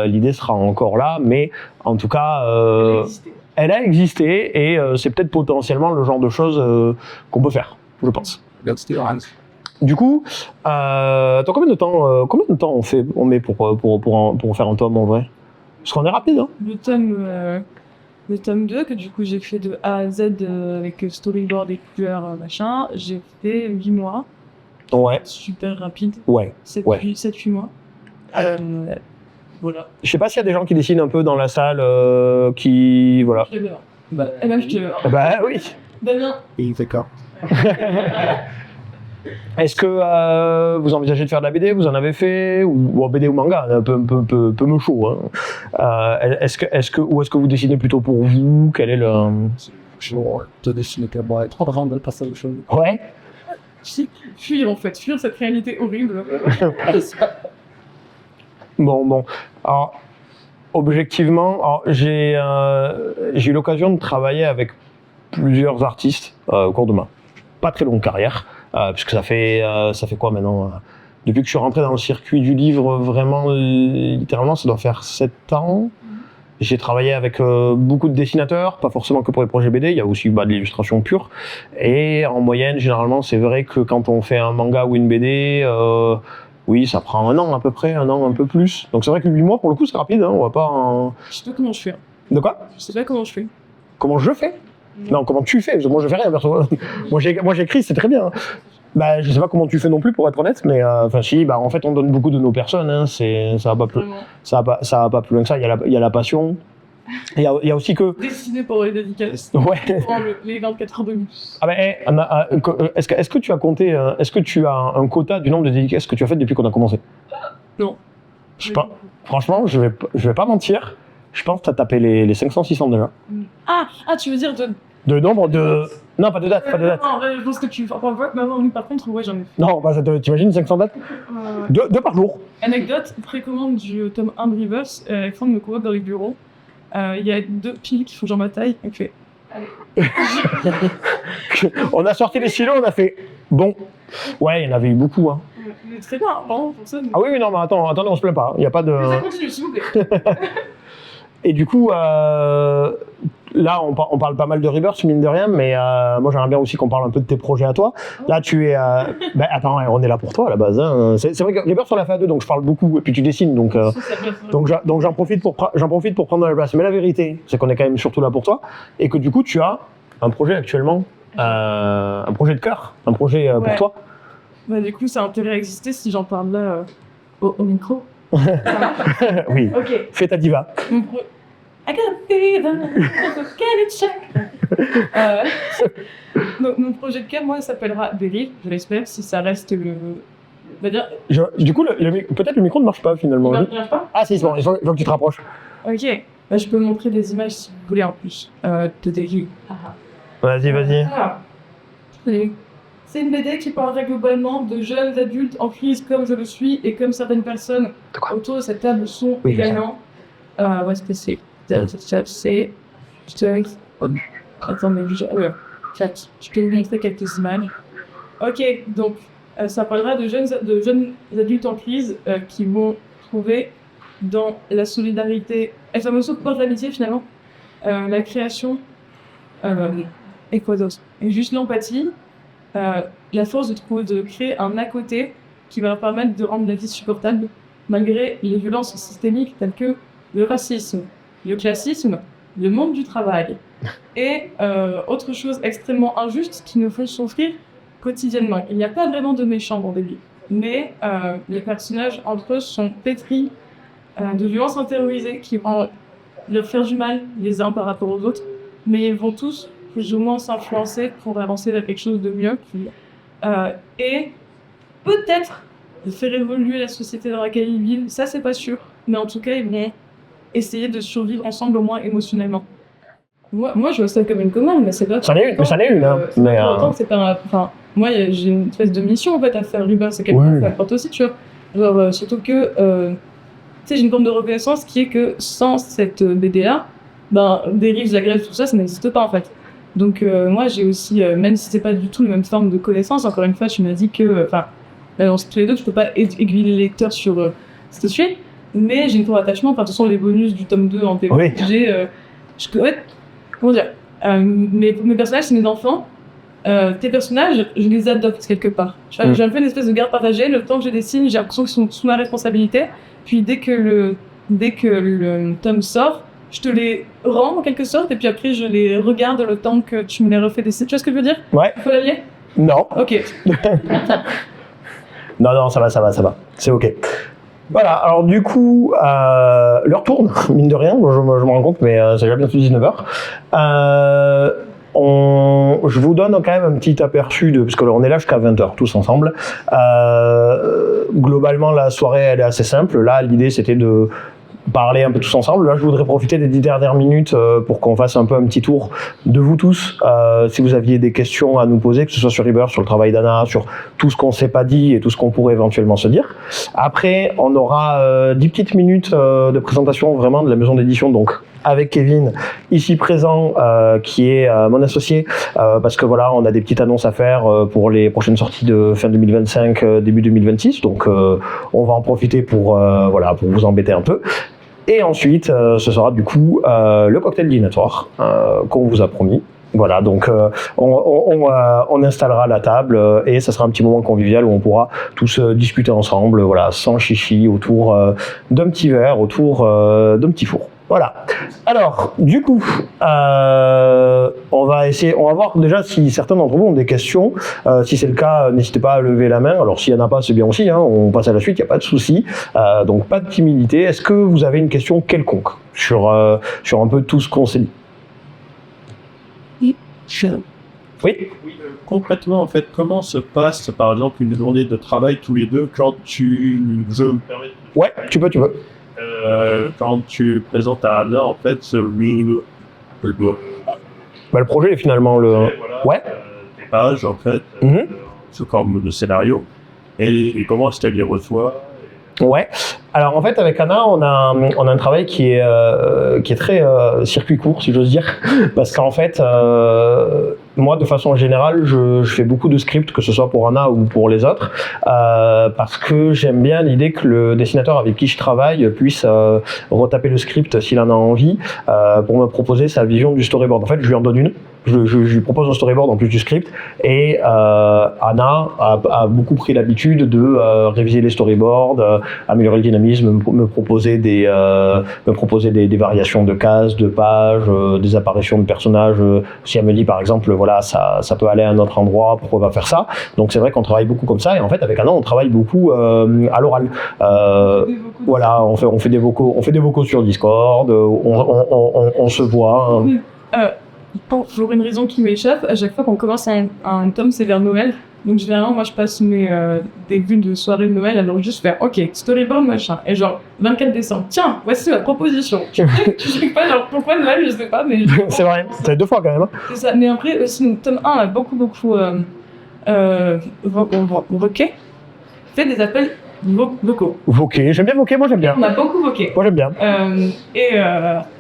Speaker 1: l'idée sera encore là, mais en tout cas... elle a existé et c'est peut-être potentiellement le genre de choses qu'on peut faire, je pense. Du coup, combien de temps on met pour faire un tome en vrai? Parce qu'on est rapide, hein.
Speaker 2: Le tome 2, que du coup j'ai fait de A à Z avec storyboard et couleurs, machin, j'ai fait 8 mois.
Speaker 1: Ouais.
Speaker 2: Super rapide.
Speaker 1: Ouais.
Speaker 2: 7-8 mois. Voilà.
Speaker 1: Je sais pas s'il y a des gens qui dessinent un peu dans la salle, qui... Voilà.
Speaker 2: Je te verrai. Je te verrai.
Speaker 1: Bah oui.
Speaker 2: Damien.
Speaker 3: D'accord.
Speaker 1: Est-ce que vous envisagez de faire de la BD? Vous en avez fait? Ou BD ou manga, un peu me chaud. Hein. Est-ce que vous dessinez plutôt pour vous? Quel est le...
Speaker 3: Je te dessine que moi, trop avant de passer aux choses.
Speaker 1: Ouais.
Speaker 2: Fuir en fait, fuir cette réalité horrible.
Speaker 1: Bon. Alors, objectivement, j'ai eu l'occasion de travailler avec plusieurs artistes au cours de ma pas très longue carrière, puisque ça fait quoi maintenant, depuis que je suis rentré dans le circuit du livre, vraiment, littéralement, ça doit faire 7 ans. J'ai travaillé avec beaucoup de dessinateurs, pas forcément que pour les projets BD, il y a aussi de l'illustration pure. Et en moyenne, généralement, c'est vrai que quand on fait un manga ou une BD, oui, ça prend 1 an à peu près, 1 an, un peu plus. Donc c'est vrai que 8 mois, pour le coup, c'est rapide, hein, on va pas...
Speaker 2: Je sais pas comment je fais.
Speaker 1: De quoi?
Speaker 2: Je sais pas comment je fais.
Speaker 1: Comment je fais? Non, comment tu fais? Parce que moi, je fais rien, perso. Moi, j'écris, c'est très bien. Bah, je sais pas comment tu fais non plus, pour être honnête, mais enfin, si, en fait, on donne beaucoup de nos personnes, hein, ça va pas plus loin que ça. Il y a la passion. Il y a aussi que...
Speaker 2: Dessiné pour les dédicaces.
Speaker 1: Ouais.
Speaker 2: Pour les 24 heures de bus.
Speaker 1: Ah est-ce que tu as compté, est-ce que tu as un quota du nombre de dédicaces que tu as faites depuis qu'on a commencé?
Speaker 2: Non.
Speaker 1: Je sais pas. Franchement, je vais pas mentir. Je pense que tu as tapé les 500-600 déjà.
Speaker 2: Ah, tu veux dire
Speaker 1: de nombre de... Non, pas de date, pas de date.
Speaker 2: Non, je pense que tu... Enfin, par contre, ouais, j'en ai fait.
Speaker 1: Non, t'imagines 500 dates? Deux par jour.
Speaker 2: Anecdote, précommande du tome 1 de Rivers, Alexandre me convoque dans les bureaux. Il y a 2 piles qui font genre ma taille, donc fait... Allez.
Speaker 1: On a sorti les stylos, on a fait... Bon. Ouais, il y en avait eu beaucoup, hein.
Speaker 2: Mais très bien, vraiment, pour ça.
Speaker 1: Ah oui, non, mais attendez, on se plaint pas. Il n'y a pas de...
Speaker 2: Mais ça continue, s'il vous plaît.
Speaker 1: Et du coup, là, on parle pas mal de Rebirth, mine de rien, mais moi, j'aimerais bien aussi qu'on parle un peu de tes projets à toi. Là, tu es... attends, on est là pour toi, à la base. Hein. C'est vrai que Rebirth, on l'a fait à 2, donc je parle beaucoup, et puis tu dessines, donc j'en profite pour prendre la place. Mais la vérité, c'est qu'on est quand même surtout là pour toi, et que du coup, tu as un projet actuellement, un projet de cœur, un projet pour toi.
Speaker 2: Bah, du coup, ça a intérêt à exister si j'en parle là, au micro.
Speaker 1: Oui,
Speaker 2: ok.
Speaker 1: Fais ta diva.
Speaker 2: I gotta be the get it check. Donc, mon projet de cœur, moi, s'appellera Dérive, je l'espère, si ça reste le...
Speaker 1: Du coup, peut-être le micro ne marche pas finalement.
Speaker 2: Il marche pas?
Speaker 1: Ah si, c'est bon, il faut que tu te rapproches.
Speaker 2: Ok, bah, je peux montrer des images si vous voulez en plus de Dérive.
Speaker 1: Vas-y.
Speaker 2: C'est une BD qui parlerait globalement de jeunes adultes en crise comme je le suis et comme certaines personnes autour de cette table sont également. Où est-ce que c'est? Attendez, je peux vous montrer quelques images. Ok, donc ça parlera de jeunes adultes en crise qui vont trouver dans la solidarité Et ça me sauve pas de l'amitié finalement. La création et quoi d'autre? Et juste l'empathie, la force de créer un à côté qui va leur permettre de rendre la vie supportable malgré les violences systémiques telles que le racisme, le classisme, le monde du travail et autre chose extrêmement injuste qui nous fait souffrir quotidiennement. Il n'y a pas vraiment de méchants dans des livres, mais les personnages entre eux sont pétris de violences intériorisées qui vont leur faire du mal les uns par rapport aux autres, mais ils vont tous plus ou moins s'influencer pour avancer vers quelque chose de mieux et peut-être faire évoluer la société dans laquelle ils vivent, ça c'est pas sûr, mais en tout cas ils vont essayer de survivre ensemble au moins émotionnellement. Moi je vois ça comme une commande, mais c'est pas...
Speaker 1: Ça en est une, hein.
Speaker 2: Mais c'est pas... Enfin, moi j'ai une espèce de mission en fait à faire, Rubin, c'est quelque chose qui apporte aussi, tu vois. Genre, surtout que, tu sais, j'ai une forme de reconnaissance qui est que sans cette BD-là, ben, dérives, la grève, tout ça, ça n'existe pas en fait. Donc moi j'ai aussi, même si c'est pas du tout la même forme de connaissance, encore une fois, tu m'as dit que, enfin, on sait tous les deux que je peux pas aiguiller les lecteurs sur ce que je fais, mais j'ai une forme d'attachement, enfin, de toute façon, les bonus du tome 2 en PV, comment dire, mes personnages, c'est mes enfants, tes personnages, je les adopte quelque part. J'ai un peu une espèce de garde partagée, le temps que je dessine, j'ai l'impression qu'ils sont sous ma responsabilité, puis dès que le tome sort, je te les rends en quelque sorte, et puis après je les regarde le temps que tu me les refais dessiner. Tu vois ce que je veux dire?
Speaker 1: Ouais.
Speaker 2: Il faut l'allier?
Speaker 1: Non.
Speaker 2: Ok.
Speaker 1: Non, ça va. C'est ok. Voilà, alors du coup, l'heure tourne, mine de rien, je me rends compte, mais c'est déjà bientôt 19h. Je vous donne quand même un petit aperçu parce que on est là jusqu'à 20h tous ensemble. Globalement, la soirée elle est assez simple. Là, l'idée c'était de parler un peu tous ensemble. Là, je voudrais profiter des 10 dernières minutes pour qu'on fasse un peu un petit tour de vous tous. Si vous aviez des questions à nous poser, que ce soit sur Rebirth, sur le travail d'Anna, sur tout ce qu'on ne s'est pas dit et tout ce qu'on pourrait éventuellement se dire. Après, on aura 10 petites minutes de présentation vraiment de la maison d'édition, donc avec Kevin, ici présent, qui est mon associé, parce que voilà, on a des petites annonces à faire pour les prochaines sorties de fin 2025, début 2026, donc on va en profiter pour vous embêter un peu. Et ensuite, ce sera du coup le cocktail dînatoire qu'on vous a promis. Voilà, donc on installera la table et ça sera un petit moment convivial où on pourra tous discuter ensemble, voilà, sans chichi, autour d'un petit verre, autour d'un petit four. Voilà. Alors, du coup, on va voir déjà si certains d'entre vous ont des questions. Si c'est le cas, n'hésitez pas à lever la main. Alors, s'il n'y en a pas, c'est bien aussi, hein, on passe à la suite, il n'y a pas de souci. Donc, pas de timidité. Est-ce que vous avez une question quelconque sur un peu tout ce qu'on s'est dit? Oui.
Speaker 4: Concrètement, en fait, comment se passe, par exemple, une journée de travail tous les deux quand je me permets de...
Speaker 1: Ouais, tu peux.
Speaker 4: Quand tu présentes à Anna, en fait, le
Speaker 1: projet est finalement le...
Speaker 4: Voilà, tes pages, en fait, sous forme de scénario. Et comment est-ce qu'elle les reçoit?
Speaker 1: Ouais. Alors en fait avec Anna on a un travail qui est très circuit court si j'ose dire, parce qu'en fait moi de façon générale je fais beaucoup de scripts, que ce soit pour Anna ou pour les autres, parce que j'aime bien l'idée que le dessinateur avec qui je travaille puisse retaper le script s'il en a envie, pour me proposer sa vision du storyboard. En fait je lui en donne une. Je lui propose un storyboard en plus du script, et Anna a beaucoup pris l'habitude de réviser les storyboards, améliorer le dynamisme, me proposer des variations de cases, de pages, des apparitions de personnages. Si elle me dit par exemple voilà ça peut aller à un autre endroit, pourquoi pas faire ça. Donc c'est vrai qu'on travaille beaucoup comme ça, et en fait avec Anna on travaille beaucoup à l'oral. Voilà, on fait des vocaux sur Discord, on se voit.
Speaker 2: Pour une raison qui m'échappe, à chaque fois qu'on commence un tome, c'est vers Noël. Donc généralement, moi je passe mes débuts de soirée de Noël, alors juste faire ok, storyboard machin. Et genre, 24 décembre, tiens, voici ma proposition. Je sais pas, genre pourquoi Noël, je sais pas, mais.
Speaker 1: C'est vrai, ça fait 2 fois quand même.
Speaker 2: C'est ça, mais après, aussi, donc, tome 1 a beaucoup voqué, fait des appels vocaux.
Speaker 1: Voqué, j'aime bien voqué, moi j'aime bien.
Speaker 2: On a beaucoup voqué.
Speaker 1: Moi j'aime bien.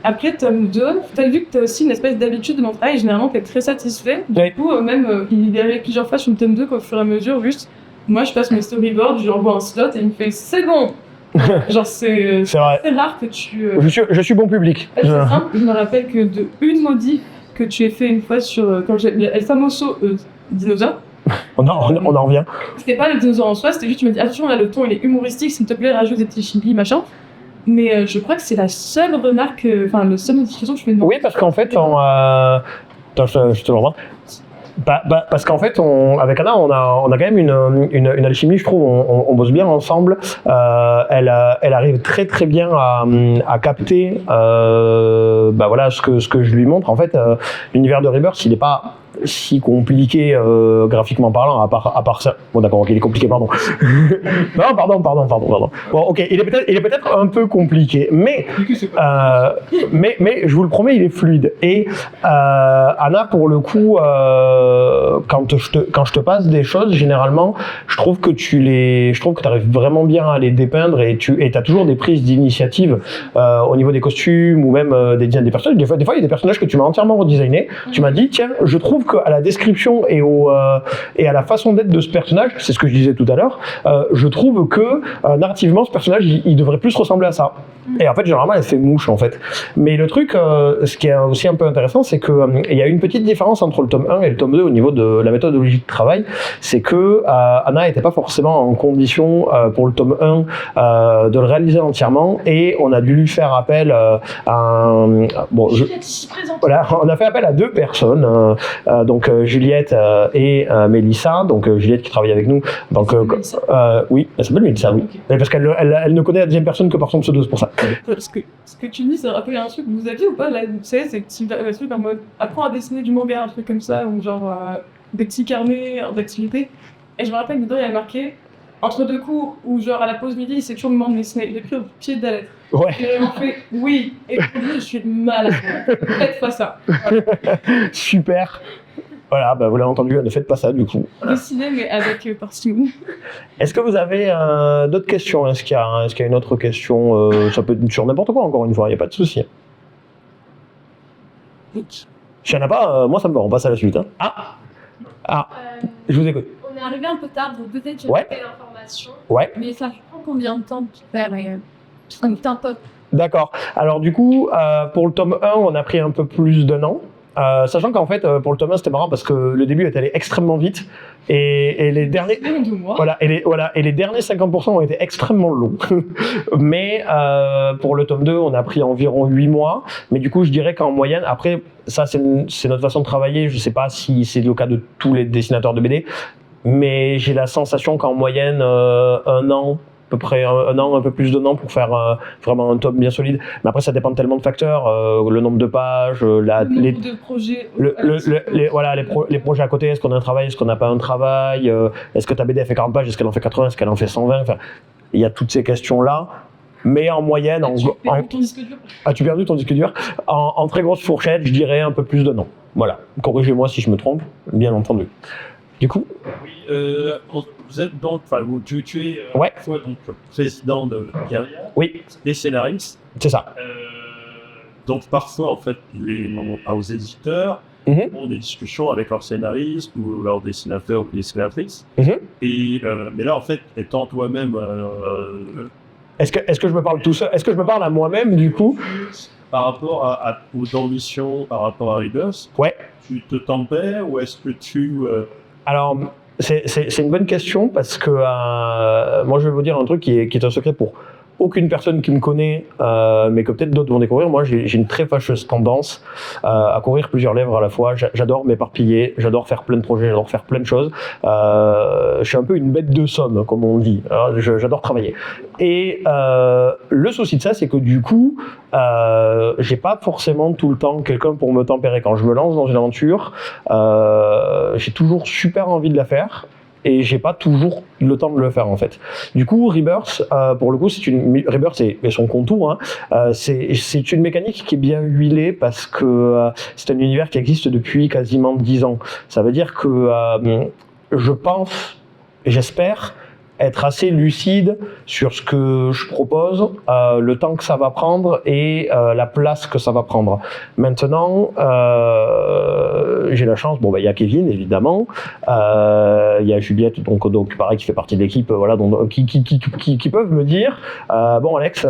Speaker 2: Après tome 2, t'as vu que t'as aussi une espèce d'habitude de mon travail, généralement t'es très satisfait. Du coup, même, il est arrivé plusieurs fois sur le tome 2 qu'au fur et à mesure, juste, moi je passe mes storyboards, je lui envoie un slot et il me fait c'est bon, Genre, c'est
Speaker 1: C'est vrai.
Speaker 2: rare que tu.
Speaker 1: Je suis bon public.
Speaker 2: C'est simple, je me rappelle que de une modif que tu as fait une fois sur. Quand j'ai. El famoso dinosaure.
Speaker 1: On en revient.
Speaker 2: C'était pas le dinosaure en soi, c'était juste, tu m'as dit, attention, là, le ton il est humoristique, s'il te plaît, rajoute des petits chibis, machin. Mais je crois que c'est la seule remarque, enfin, la seule modification que je fais de
Speaker 1: Oui, parce qu'en fait, attends, je te le reprends. Parce qu'en fait, avec Anna, on a quand même une alchimie, je trouve, on bosse bien ensemble. Elle arrive très très bien à capter voilà, ce que je lui montre. En fait, l'univers de Rebirth, il n'est pas si compliqué graphiquement parlant, à part ça. Bon d'accord, ok, il est compliqué, pardon. Non, pardon. Bon, ok, il est peut-être un peu compliqué, mais je vous le promets, il est fluide. Et Anna, pour le coup, quand je te passe des choses, généralement, je trouve que tu arrives vraiment bien à les dépeindre et tu as toujours des prises d'initiative au niveau des costumes ou même des designs des personnages. Des fois, il y a des personnages que tu m'as entièrement redesigné. Tu m'as dit, tiens, je trouve qu'à la description et à la façon d'être de ce personnage, c'est ce que je disais tout à l'heure, je trouve que narrativement, ce personnage, il devrait plus ressembler à ça. Et en fait, généralement, elle fait mouche, en fait. Mais le truc, ce qui est aussi un peu intéressant, c'est que il y a une petite différence entre le tome 1 et le tome 2 au niveau de la méthodologie de travail. C'est que Anna n'était pas forcément en condition pour le tome 1 de le réaliser entièrement, et on a dû lui faire appel à un... Voilà, on a fait appel à 2 personnes, donc Juliette et Mélissa. Donc Juliette qui travaille avec nous. Donc oui, elle s'appelle Mélissa, oui. Okay. Parce qu'elle ne connaît la deuxième personne que par son pseudo, c'est pour ça.
Speaker 2: Ce que tu dis, ça rappelle un truc que vous aviez ou pas là, tu sais, c'est un truc en mode apprends à dessiner du manga, un truc comme ça, ou genre des petits carnets d'activités. Et je me rappelle que dedans il y avait marqué entre 2 cours, ou genre à la pause midi, c'est toujours le moment de dessiner. Il est pris au pied de la lettre.
Speaker 1: Ouais.
Speaker 2: Et on fait oui, et je suis malade. Faites pas ça. Voilà.
Speaker 1: Super. Voilà, vous l'avez entendu, ne faites pas ça du coup.
Speaker 2: Dessiner, mais avec parcimonie.
Speaker 1: Est-ce que vous avez d'autres questions? Est-ce qu'il y a une autre question? Ça peut être sur n'importe quoi, encore une fois, il n'y a pas de souci. S'il n'y en a pas, moi ça me va, on passe à la suite. Hein. Je vous écoute.
Speaker 5: On est arrivé un peu tard, donc peut-être que j'ai
Speaker 1: Ouais.
Speaker 5: fait l'information.
Speaker 1: Ouais.
Speaker 5: Mais ça prend combien de temps de faire un top?
Speaker 1: D'accord. Alors du coup, pour le tome 1, on a pris un peu plus d'1 an. Sachant qu'en fait, pour le tome 1, c'était marrant parce que le début est allé extrêmement vite et les derniers, et les derniers 50% ont été extrêmement longs. Mais pour le tome 2, on a pris environ 8 mois. Mais du coup, je dirais qu'en moyenne, après, ça c'est notre façon de travailler. Je sais pas si c'est le cas de tous les dessinateurs de BD, mais j'ai la sensation qu'en moyenne, 1 an, à peu près un an, un peu plus d'1 an pour faire vraiment un tome bien solide. Mais après, ça dépend de tellement de facteurs, le nombre de pages,
Speaker 2: le nombre de projets,
Speaker 1: les projets à côté, est-ce qu'on a un travail, est-ce qu'on n'a pas un travail, est-ce que ta BD a fait 40 pages, est-ce qu'elle en fait 80, est-ce qu'elle en fait 120, enfin, il y a toutes ces questions-là. Mais en moyenne, as-tu perdu ton disque dur? En très grosse fourchette, je dirais un peu plus d'1 an. Voilà. Corrigez-moi si je me trompe, bien entendu. Du coup,
Speaker 4: vous êtes donc, tu es
Speaker 1: ouais.
Speaker 4: fois donc président de Guerilla,
Speaker 1: oui.
Speaker 4: Des scénaristes.
Speaker 1: C'est ça.
Speaker 4: Donc parfois, en fait, aux éditeurs ont des discussions avec leurs scénaristes ou leurs dessinateurs ou dessinatrices. Et mais là, en fait, étant toi-même,
Speaker 1: est-ce que je me parle tout seul? Est-ce que je me parle à moi-même du coup?
Speaker 4: Par rapport aux ambitions, par rapport à Rebirth,
Speaker 1: ouais.
Speaker 4: Tu te tempères ou est-ce que tu
Speaker 1: Alors, c'est une bonne question parce que moi, je vais vous dire un truc qui est un secret pour aucune personne qui me connaît, mais que peut-être d'autres vont découvrir. Moi, j'ai une très fâcheuse tendance à courir plusieurs lèvres à la fois. J'adore m'éparpiller, j'adore faire plein de projets, j'adore faire plein de choses. Je suis un peu une bête de somme, comme on dit. J'adore travailler. Et le souci de ça, c'est que du coup, j'ai pas forcément tout le temps quelqu'un pour me tempérer. Quand je me lance dans une aventure, j'ai toujours super envie de la faire. Et j'ai pas toujours le temps de le faire en fait. Du coup, Rebirth, pour le coup, Rebirth et son contour, c'est une mécanique qui est bien huilée parce que c'est un univers qui existe depuis quasiment 10 ans. Ça veut dire que je pense, j'espère, être assez lucide sur ce que je propose, le temps que ça va prendre et la place que ça va prendre. Maintenant, j'ai la chance, il y a Kevin évidemment, il y a Juliette, donc pareil, qui fait partie de l'équipe, voilà, qui peuvent me dire, bon Alex,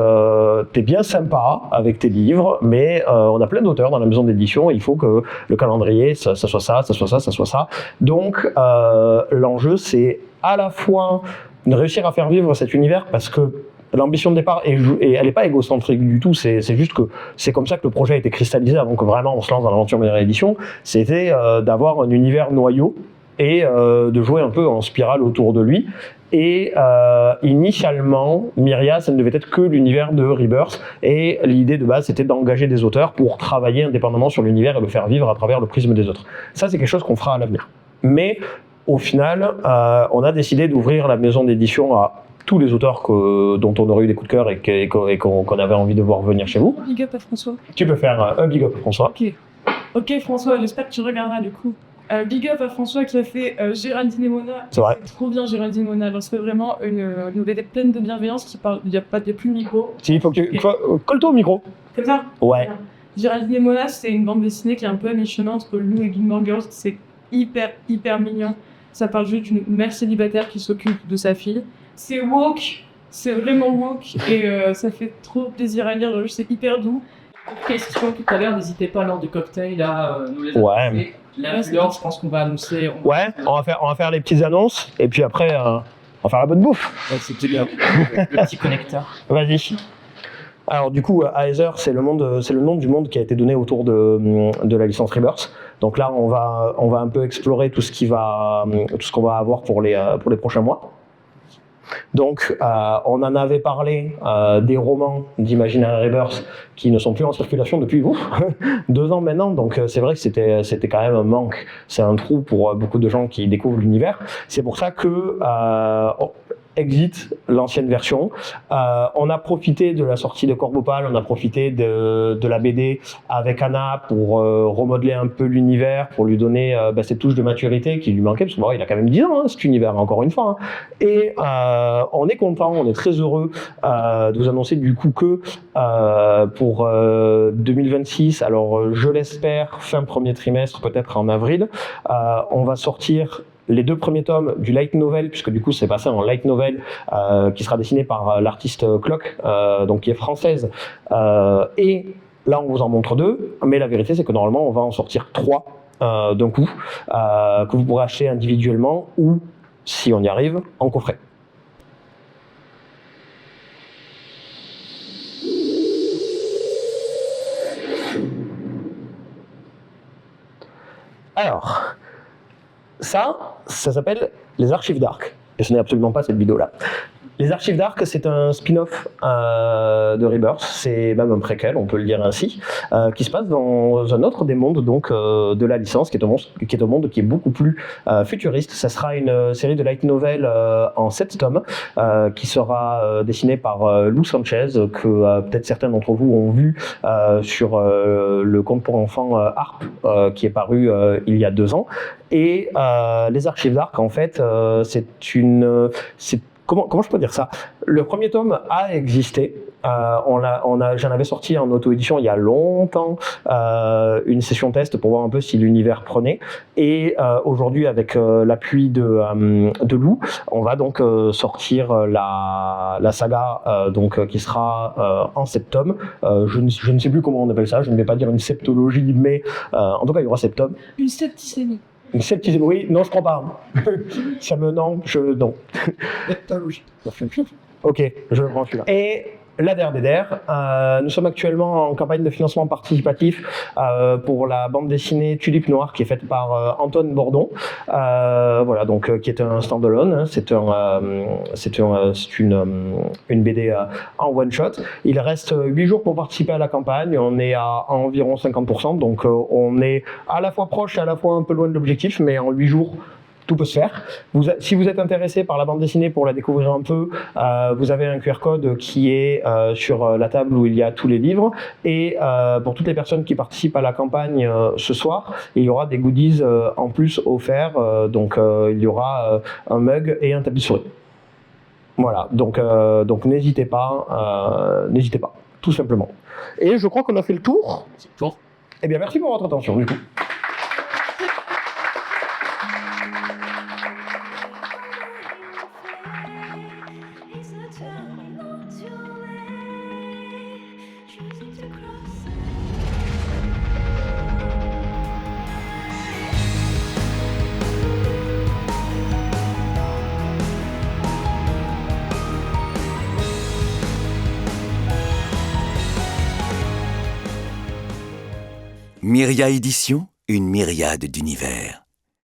Speaker 1: t'es bien sympa avec tes livres, mais on a plein d'auteurs dans la maison d'édition, il faut que le calendrier, ça soit ça, ça soit ça, ça soit ça. Donc l'enjeu, c'est à la fois de réussir à faire vivre cet univers, parce que l'ambition de départ, et elle n'est pas égocentrique du tout, c'est juste que c'est comme ça que le projet a été cristallisé avant que vraiment on se lance dans l'aventure de réédition, c'était d'avoir un univers noyau et de jouer un peu en spirale autour de lui. Et initialement, Myria, ça ne devait être que l'univers de Rebirth, et l'idée de base, c'était d'engager des auteurs pour travailler indépendamment sur l'univers et le faire vivre à travers le prisme des autres. Ça, c'est quelque chose qu'on fera à l'avenir. Mais au final, on a décidé d'ouvrir la maison d'édition à tous les auteurs dont on aurait eu des coups de cœur et qu'on avait envie de voir venir chez vous.
Speaker 2: Big up à François.
Speaker 1: Tu peux faire un big up, François.
Speaker 2: Ok François, j'espère que tu regarderas du coup. Big up à François qui a fait Géraldine et Mona.
Speaker 1: C'est vrai.
Speaker 2: Trop bien Géraldine et Mona. Alors c'est vraiment une BD pleine de bienveillance qui parle. Il n'y a plus de micro.
Speaker 1: Si, il faut que tu colle-toi au micro.
Speaker 2: Comme ça.
Speaker 1: Ouais.
Speaker 2: Géraldine et Mona, c'est une bande dessinée qui est un peu à mi-chemin entre Lou et Gilmore Girls. C'est hyper mignon. Ça parle juste d'une mère célibataire qui s'occupe de sa fille. C'est woke, c'est vraiment woke et ça fait trop plaisir à lire. C'est hyper doux.
Speaker 6: Question tout à l'heure, n'hésitez pas lors du cocktail à nous les
Speaker 1: Ouais.
Speaker 6: annoncer. L'influence, je pense qu'on va annoncer.
Speaker 1: Ouais, on va faire les petites annonces et puis après on va faire la bonne bouffe.
Speaker 6: Ouais, c'était bien. Le petit connecteur.
Speaker 1: Vas-y. Alors du coup, Aether, c'est le nom du monde qui a été donné autour de la licence Rebirth. Donc là, on va un peu explorer tout ce qu'on va avoir pour les prochains mois. Donc, on en avait parlé des romans d'Imaginary Rebirth qui ne sont plus en circulation depuis 2 ans maintenant. Donc, c'est vrai que c'était quand même un manque. C'est un trou pour beaucoup de gens qui découvrent l'univers. C'est pour ça que exit l'ancienne version. On a profité de la sortie de Corbopal, on a profité de la BD avec Anna pour remodeler un peu l'univers, pour lui donner cette touche de maturité qui lui manquait, parce que il a quand même 10 ans, cet univers, encore une fois. Et on est content, on est très heureux de vous annoncer du coup que pour 2026, alors je l'espère, fin premier trimestre, peut-être en avril, on va sortir les 2 premiers tomes du light novel, puisque du coup c'est passé en light novel, qui sera dessiné par l'artiste Clock, donc qui est française, et là on vous en montre 2, mais la vérité c'est que normalement on va en sortir 3 d'un coup, que vous pourrez acheter individuellement ou, si on y arrive, en coffret. Alors, ça s'appelle les Archives Dark. Et ce n'est absolument pas cette vidéo-là. Les Archives Dark, c'est un spin-off de Rebirth, c'est même un préquel, on peut le dire ainsi, qui se passe dans un autre des mondes donc, de la licence, qui est un monde qui est beaucoup plus futuriste. Ça sera une série de light novel en 7 tomes, qui sera dessinée par Lou Sanchez, que peut-être certains d'entre vous ont vu sur le conte pour enfants Harp, qui est paru il y a 2 ans. Et les Archives Dark, en fait, Comment je peux dire ça? Le premier tome a existé. J'en avais sorti en auto-édition il y a longtemps une session test pour voir un peu si l'univers prenait. Et aujourd'hui, avec l'appui de Lou, on va donc sortir la saga qui sera en 7 tomes. Je ne sais plus comment on appelle ça. Je ne vais pas dire une septologie, mais en tout cas, il y aura 7 tomes.
Speaker 2: Une septicémie.
Speaker 1: Une septicémie, oui, non, je crois pas. Non. Ok, je le prends celui-là. Et la der, nous sommes actuellement en campagne de financement participatif pour la bande dessinée Tulipe Noire qui est faite par Antoine Bordon, qui est un standalone, hein, c'est une BD en one shot. Il reste 8 jours pour participer à la campagne, on est à environ 50%, donc on est à la fois proche et à la fois un peu loin de l'objectif, mais en 8 jours tout peut se faire. Si vous êtes intéressé par la bande dessinée pour la découvrir un peu, vous avez un QR code qui est sur la table où il y a tous les livres. Et pour toutes les personnes qui participent à la campagne ce soir, il y aura des goodies en plus offerts. Il y aura un mug et un tapis souris. Voilà, donc n'hésitez pas, tout simplement. Et je crois qu'on a fait le tour.
Speaker 6: C'est fort.
Speaker 1: Eh bien, merci pour votre attention, du coup.
Speaker 7: Myria Édition, une myriade d'univers.